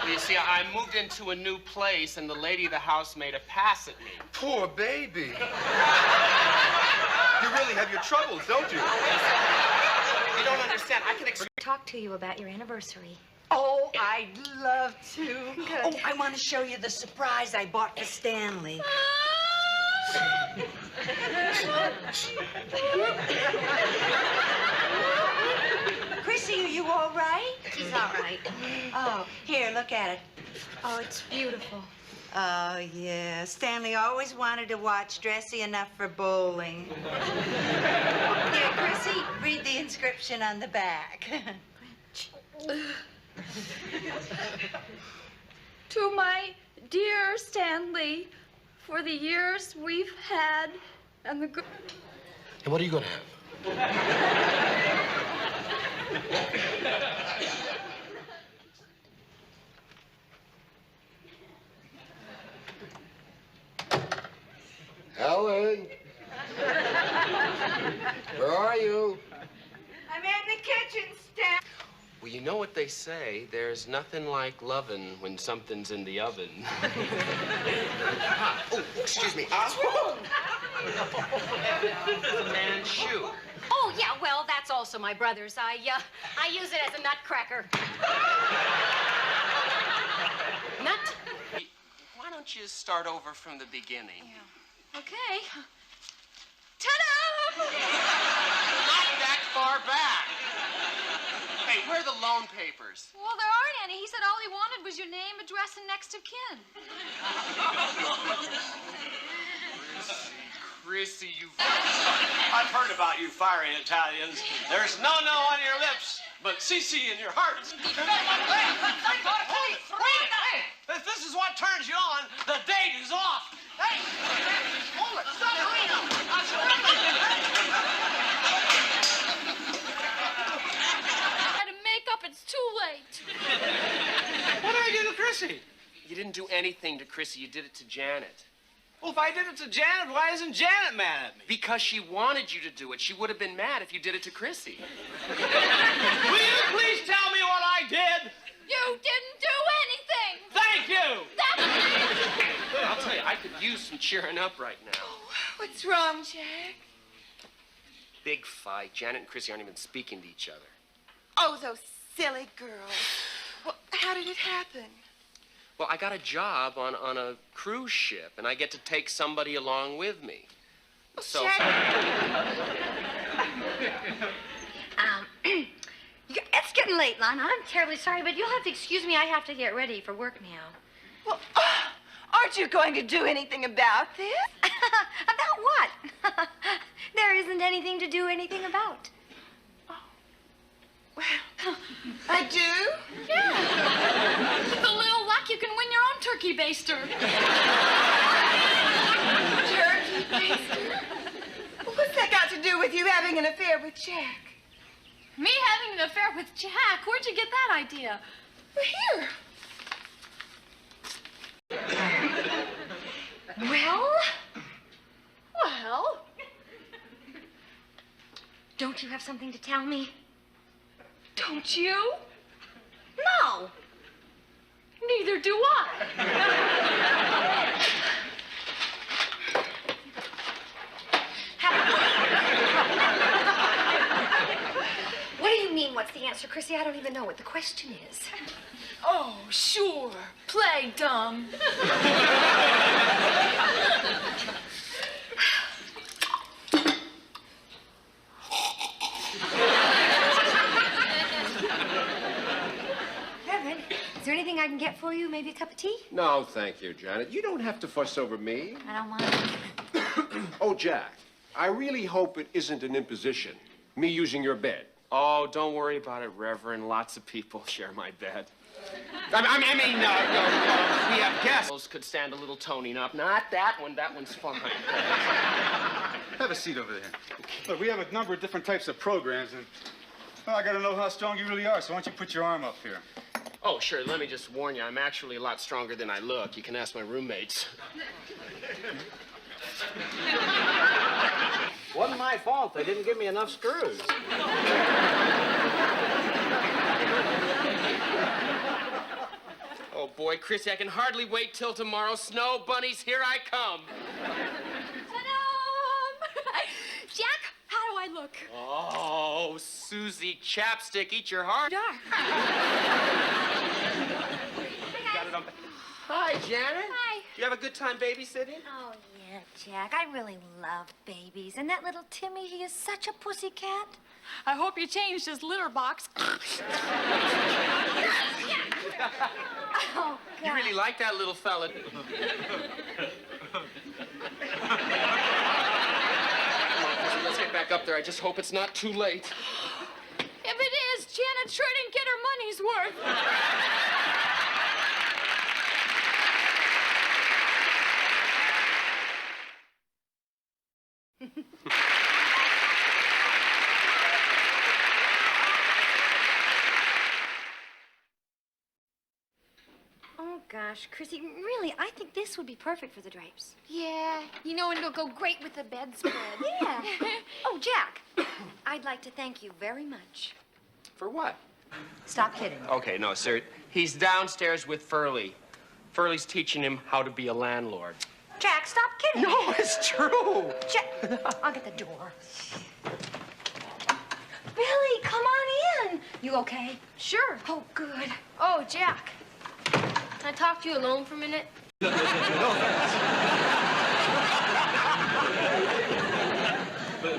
You see, I moved into a new place, and the lady of the house made a pass at me. Poor baby. You really have your troubles, don't you? You don't understand. I can talk to you about your anniversary. Oh, I'd love to. Oh, I want to show you the surprise I bought for Stanley. Chrissy, are you all right? She's all right. Oh, here, look at it. Oh, it's beautiful. Oh, yeah. Stanley always wanted to watch Dressy Enough for Bowling. Here, Chrissy, read the inscription on the back. To my dear Stanley, for the years we've had and the good... And what are you going to have? Helen? Where are you? I'm in the kitchen, Stan. Well, you know what they say. There's nothing like lovin' when something's in the oven. Oh, excuse me. It's a man's shoe. Oh, yeah, well, that's also my brother's. I use it as a nutcracker. Nut? Why don't you start over from the beginning? Yeah. Okay. Ta-da! Not that far back. Hey, where are the loan papers? Well, there aren't any. He said all he wanted was your name, address, and next of kin. Chrissy, you... I've heard about you fiery Italians. There's no on your lips, but CC in your hearts. If this is what turns you on, the date is off. Hey! Hold it! Stop Try to make up, it's too late. What did I do to Chrissy? You didn't do anything to Chrissy. You did it to Janet. Well, if I did it to Janet, why isn't Janet mad at me? Because she wanted you to do it. She would have been mad if you did it to Chrissy. Will you please tell me what I did? You didn't do anything. Thank you. I'll tell you, I could use some cheering up right now. What's wrong, Jack? Big fight. Janet and Chrissy aren't even speaking to each other. Oh, those silly girls. Well, how did it happen? Well, I got a job on a cruise ship, and I get to take somebody along with me. So... It's getting late, Lana. I'm terribly sorry, but you'll have to excuse me. I have to get ready for work now. Well, aren't you going to do anything about this? About what? There isn't anything to do anything about. Well, I do? Yeah. With a little luck, you can win your own turkey baster. Turkey baster? What's that got to do with you having an affair with Jack? Me having an affair with Jack? Where'd you get that idea? Here. Well? Well? Don't you have something to tell me? Don't you? No. Neither do I. What do you mean, what's the answer, Chrissy? I don't even know what the question is. Oh, sure. Play dumb. Reverend, is there anything I can get for you? Maybe a cup of tea? No, thank you, Janet. You don't have to fuss over me. I don't want to. Oh, Jack, I really hope it isn't an imposition, me using your bed. Oh, don't worry about it, Reverend. Lots of people share my bed. We have guests. Those could stand a little toning up. Not that one. That one's fine. Have a seat over there. Look, we have a number of different types of programs, and well, I got to know how strong you really are, so why don't you put your arm up here? Oh, sure. Let me just warn you. I'm actually a lot stronger than I look. You can ask my roommates. Wasn't my fault. They didn't give me enough screws. Oh, boy, Chrissy, I can hardly wait till tomorrow. Snow bunnies, here I come. Jack, how do I look? Oh, Susie Chapstick, eat your heart. Hi, Janet. Hi. You have a good time babysitting? Oh, yeah, Jack. I really love babies. And that little Timmy, he is such a pussycat. I hope you changed his litter box. Oh, God. You really like that little fella. Let's get back up there. I just hope it's not too late. If it is, Janet sure didn't get her money's worth. Oh, gosh, Chrissy, really, I think this would be perfect for the drapes. Yeah, you know, and it'll go great with the bedspread. Yeah. Oh, Jack, I'd like to thank you very much. For what? Stop kidding. Okay, no, sir. He's downstairs with Furley. Furley's teaching him how to be a landlord. Jack, stop kidding. No, it's true. Jack, I'll get the door. Billy, come on in. You okay? Sure. Oh, good. Oh, Jack. Can I talk to you alone for a minute?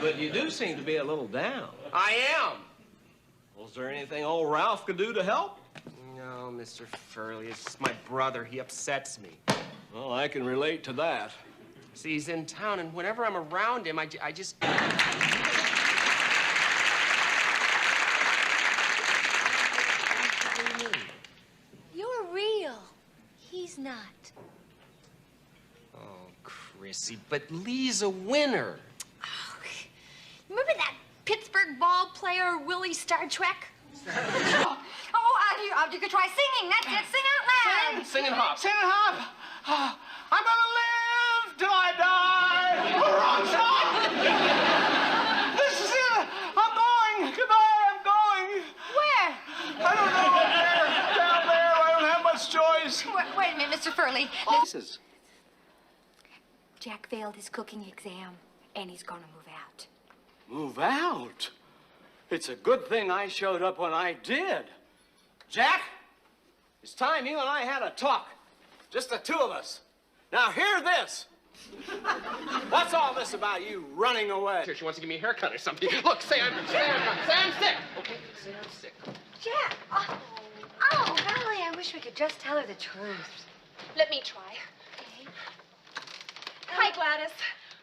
But you do seem to be a little down. I am. Was there anything old Ralph could do to help? No, Mr. Furley. It's just my brother. He upsets me. Well, I can relate to that. See, he's in town, and whenever I'm around him, I just... You're real. He's not. Oh, Chrissy, but Lee's a winner. Remember that Pittsburgh ball player, Willie Star Trek? You could try singing. That's it. Sing out loud. Sing and hop. Sing and hop. I'm gonna live till I die. Wrong song. This is it. I'm going. Goodbye. I'm going. Where? I don't know. Up there, down there. I don't have much choice. Wait a minute, Mr. Furley. This Jack failed his cooking exam, and he's gonna move out. Move out? It's a good thing I showed up when I did. Jack, it's time you and I had a talk. Just the two of us. Now hear this. What's all this about you running away? Here, she wants to give me a haircut or something. Look, say I'm sick. Okay, say I'm sick. Jack! Oh, golly, I wish we could just tell her the truth. Let me try. Hi, Gladys.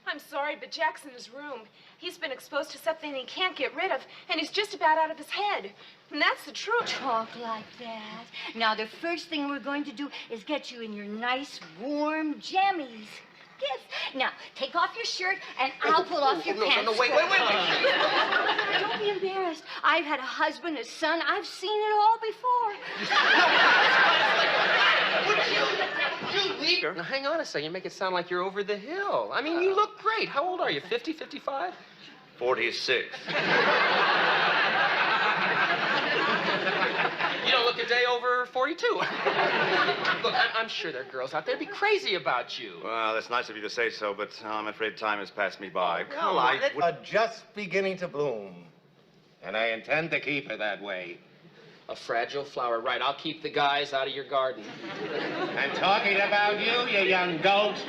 I'm sorry, but Jack's in his room. He's been exposed to something he can't get rid of, and he's just about out of his head. And that's the truth. Talk like that. Now, the first thing we're going to do is get you in your nice, warm jammies. Yes. Now, take off your shirt, and I'll pull off your pants. No, wait. Don't be embarrassed. I've had a husband, a son. I've seen it all before. You leave her. Now, hang on a second. You make it sound like you're over the hill. I mean, you look great. How old are you? 50, 55? 46. You don't look a day over 42. Look, I'm sure there are girls out there who'd be crazy about you. Well, that's nice of you to say so, but I'm afraid time has passed me by. Well, I are just beginning to bloom. And I intend to keep her that way. A fragile flower. Right, I'll keep the guys out of your garden. I'm talking about you, you young goat.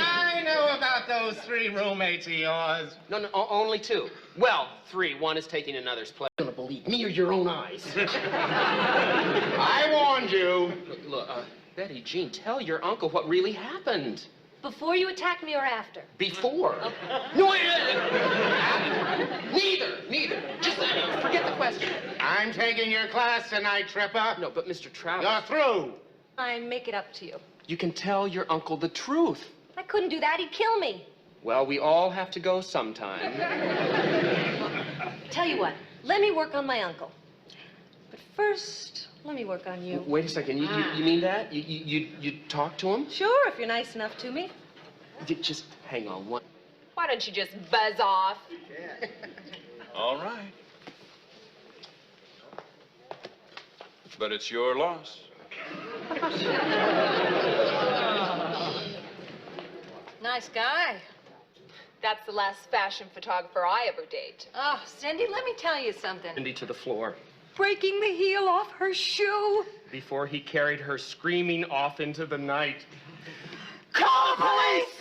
I know about those 3 roommates of yours. No, only 2. Well, 3. One is taking another's place. You're gonna believe me or your own eyes. I warned you. Look, Betty Jean, tell your uncle what really happened. Before you attacked me or after? Before. No, neither. Just forget the question. I'm taking your class tonight, Tripper. No, but Mr. Travis. You're through. I make it up to you. You can tell your uncle the truth. I couldn't do that. He'd kill me. Well, we all have to go sometime. Tell you what, let me work on my uncle. But first, let me work on you. Wait a second. You mean that? You talk to him? Sure, if you're nice enough to me. Just hang on one. Why don't you just buzz off? All right. But it's your loss. Nice guy. That's the last fashion photographer I ever dated. Oh, Cindy, let me tell you something. Cindy to the floor. Breaking the heel off her shoe. Before he carried her screaming off into the night. Call the police!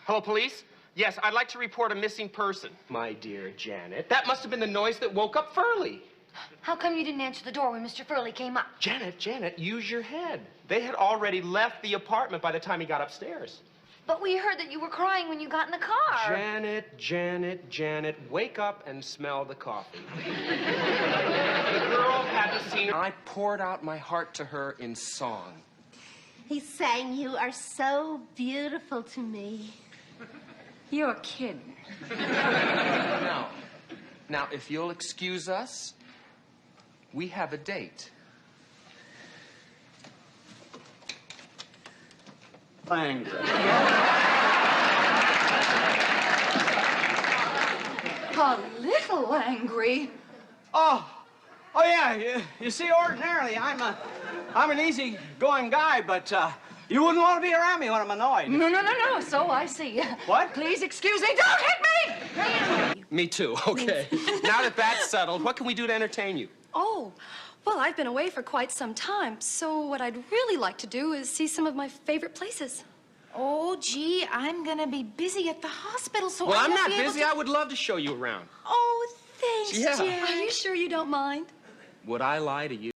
Hello, police? Yes, I'd like to report a missing person. My dear Janet, that must have been the noise that woke up Furley. How come you didn't answer the door when Mr. Furley came up? Janet, use your head. They had already left the apartment by the time he got upstairs. But we heard that you were crying when you got in the car. Janet, wake up and smell the coffee. The girl hadn't seen her. I poured out my heart to her in song. He sang, "You are so beautiful to me." You're kidding. Now, if you'll excuse us, we have a date. Thanks. A little angry. Oh yeah. You see, ordinarily I'm an easy-going guy, but you wouldn't want to be around me when I'm annoyed. No. So I see. What? Please excuse me. Don't hit me! Me too. Okay. Now that that's settled, what can we do to entertain you? Oh, well, I've been away for quite some time, so what I'd really like to do is see some of my favorite places. Oh, gee, I'm gonna be busy at the hospital, so Well, I I'm won't not be able busy. to... I would love to show you around. Oh, thanks, Yeah. Jack. Are you sure you don't mind? Would I lie to you?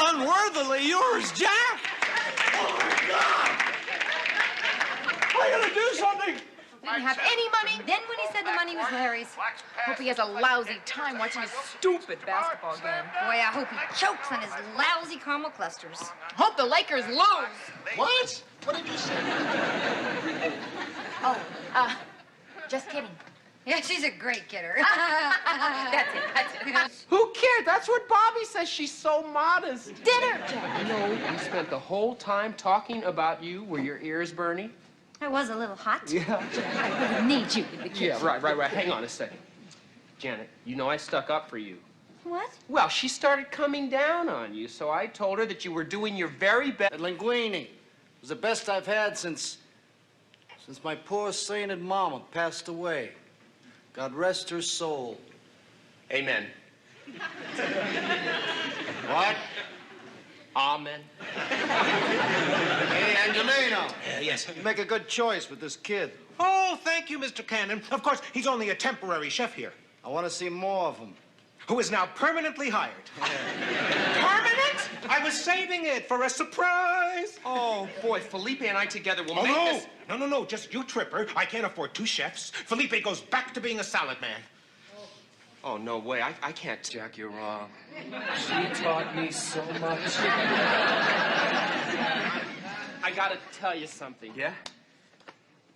Unworthily yours, Jack! Oh, my God! I gotta do something! Didn't have any money. Then when he said the money was Larry's. Hope he has a lousy time watching his stupid basketball game. Boy, I hope he chokes on his lousy caramel clusters. Hope the Lakers lose. What? What did you say? Oh, just kidding. Yeah, she's a great kidder. That's it. Who cared? That's what Bobby says. She's so modest. Dinner, Jack. You know, we spent the whole time talking about you. Were your ears burning? I was a little hot. Yeah. I really need you in the kitchen. Yeah, right. Hang on a second. Janet, you know I stuck up for you. What? Well, she started coming down on you, so I told her that you were doing your very best. Linguine. It was the best I've had since my poor sainted mama passed away. God rest her soul. Amen. What? Amen. Hey, Angelino. Yes. You make a good choice with this kid. Oh, thank you, Mr. Cannon. Of course, he's only a temporary chef here. I want to see more of him. Who is now permanently hired. Permanent? I was saving it for a surprise. Oh, boy, Felipe and I together will make no. this... No, just you, Tripper. I can't afford 2 chefs. Felipe goes back to being a salad man. Oh, no way. I can't. Jack, you're wrong. She taught me so much. I gotta tell you something. Yeah?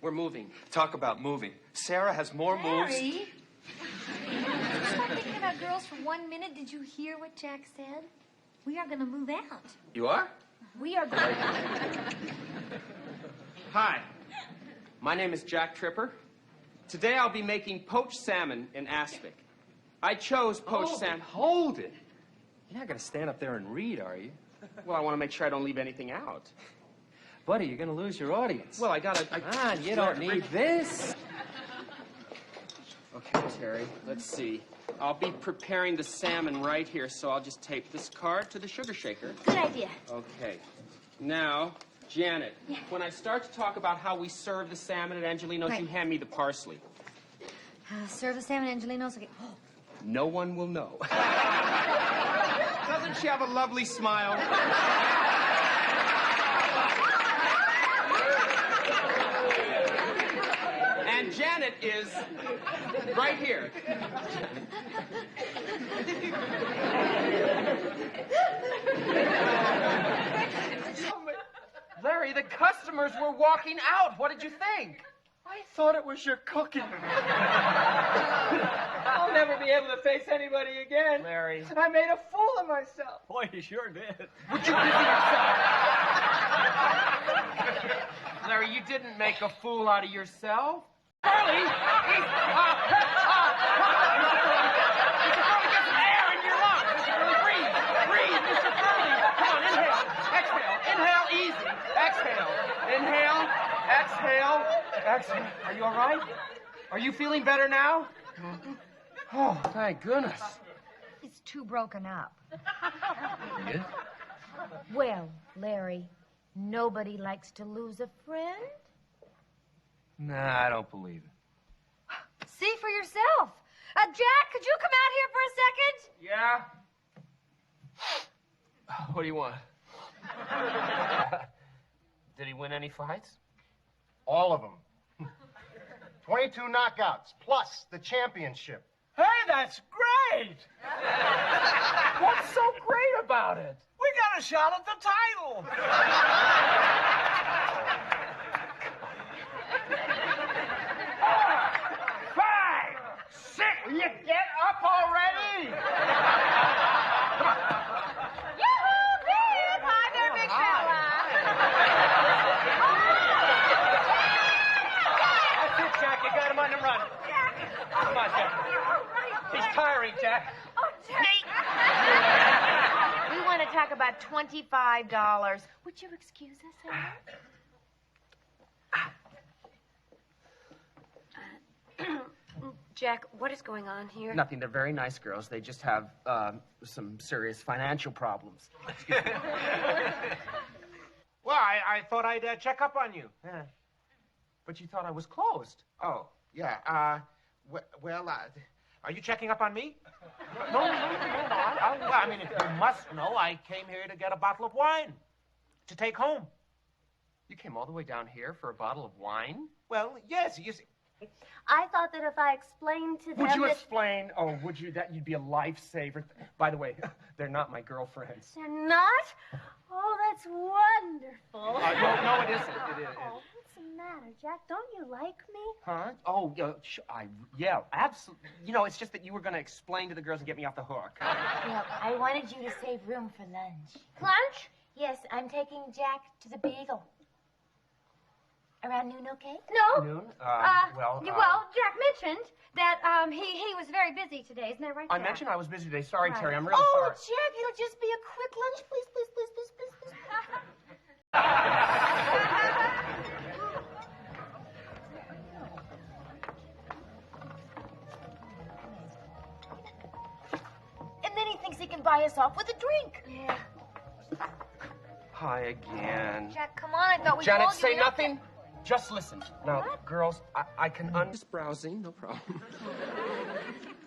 We're moving. Talk about moving. Sarah has more moves. Harry, stop thinking about girls for 1 minute. Did you hear what Jack said? We are going to move out. You are? We are going Hi. My name is Jack Tripper. Today I'll be making poached salmon in aspic. I chose poached salmon. Hold it. You're not going to stand up there and read, are you? Well, I want to make sure I don't leave anything out. Buddy, you're going to lose your audience. Well, I gotta... Come on, you don't need this. Okay, Terry, let's see. I'll be preparing the salmon right here, so I'll just tape this card to the sugar shaker. Good idea. Okay. Now, Janet, when I start to talk about how we serve the salmon at Angelino's, Right. you hand me the parsley. Serve the salmon Angelinos. Okay. No one will know. Doesn't she have a lovely smile? And Janet is right here. Larry, the customers were walking out. What did you think? I thought it was your cooking. I'll never be able to face anybody again. Larry. I made a fool of myself. Boy, you sure did. Would you busy yourself? Larry, you didn't make a fool out of yourself. Curly! Mr. Curly, get some air in your lungs. Mr. Curly, breathe. Breathe, Mr. Curly. Come on, inhale. Exhale. Inhale, easy. Exhale. Inhale. Exhale. Exhale. Are you all right? Are you feeling better now? Oh, thank goodness. It's too broken up. Yeah? Well, Larry, nobody likes to lose a friend. Nah, I don't believe it. See for yourself. Jack, could you come out here for a second? Yeah? What do you want? Did he win any fights? All of them. 22 knockouts, plus the championship. Hey, that's great! What's so great about it? We got a shot at the title. 5, 6. Will you get up already? Yoo-hoo, Pete! Hi there, big fella. That's it, Jack. You got him on the run. Come on, Jack. He's tiring, Jack. Oh, Jack. We want to talk about $25. Would you excuse us, Helen? Jack, what is going on here? Nothing. They're very nice girls. They just have some serious financial problems. Well, I thought I'd check up on you. Yeah. But you thought I was closed. Oh, yeah. Well, are you checking up on me? No. Well, I mean, if you must know, I came here to get a bottle of wine to take home. You came all the way down here for a bottle of wine? Well, yes, you see. I thought that if I explained to them Would you that explain? Oh, would you? That you'd be a lifesaver. By the way, they're not my girlfriends. they're not? Oh, that's wonderful. No, it isn't. It is. Oh, what's the matter, Jack? Don't you like me? Huh? Oh, yeah, absolutely. You know, it's just that you were going to explain to the girls and get me off the hook. Well, I wanted you to save room for lunch. Lunch? Yes, I'm taking Jack to the Beagle. Around noon, okay? No. Noon? Well, Jack mentioned that he was very busy today. Isn't that right, I Jack? mentioned I was busy today. Sorry, Right. Terry. I'm really Oh, sorry. Jack, it'll just be a quick lunch. Please, please, please, please, please, please. And then he thinks he can buy us off with a drink. Yeah. Hi again. Jack, come on. I thought we Janet, told you say we don't- nothing. Just listen. Now, girls, I can just browsing, no problem.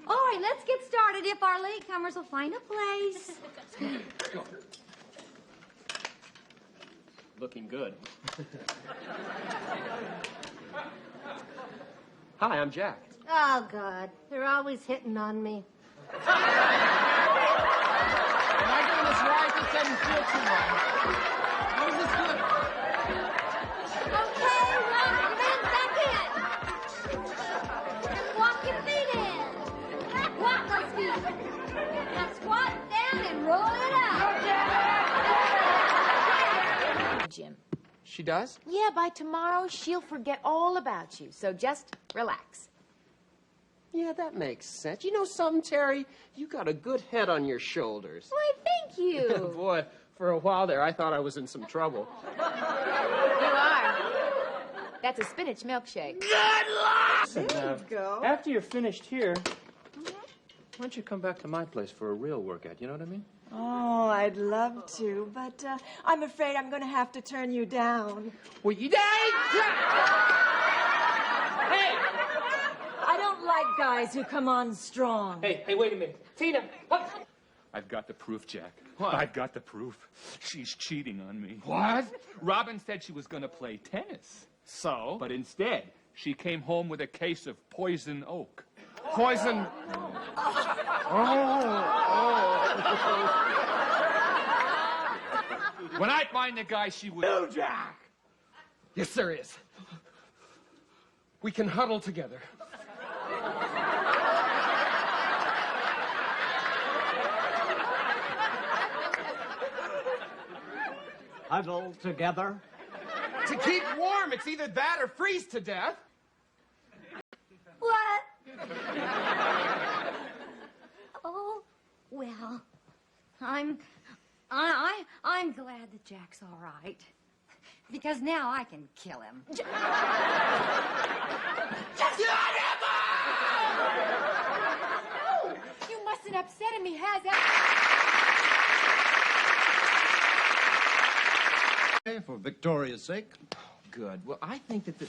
All right, let's get started. If our latecomers will find a place. Looking good. Hi, I'm Jack. Oh, God. They're always hitting on me. Am I doing this right? This doesn't feel too right. How is this good? Okay, walk your feet in. And walk your feet in. Walk those feet. Now squat down and roll it out. Jim. She does? Yeah, by tomorrow, she'll forget all about you. So just relax. Yeah, that makes sense. You know something, Terry? You got a good head on your shoulders. Why, thank you. Boy, for a while there, I thought I was in some trouble. You are. That's a spinach milkshake. Good luck! There you go. After you're finished here, why don't you come back to my place for a real workout? You know what I mean? Oh, I'd love to, but I'm afraid I'm going to have to turn you down. Well, you... Hey! I don't like guys who come on strong. Hey, wait a minute. Tina! What? I've got the proof, Jack. What? I've got the proof. She's cheating on me. What? Robin said she was going to play tennis. So? But instead, she came home with a case of poison oak. Poison... When I find the guy she would... No, Jack! Yes, there is. We can huddle together. Huddle together. To keep warm, it's either that or freeze to death. What? Oh, well, I'm glad that Jack's all right. Because now I can kill him. No! You mustn't upset him. He has... For Victoria's sake. Good. Well, I think that the...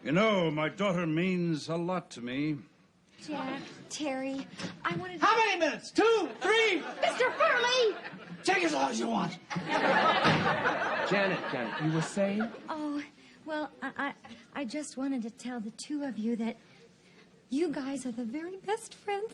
You know, my daughter means a lot to me. Jack, Terry, I wanted to... How many minutes? 2, 3? Mr. Furley! Take as long as you want. Janet, you were saying? Oh, well, I just wanted to tell the two of you that you guys are the very best friends.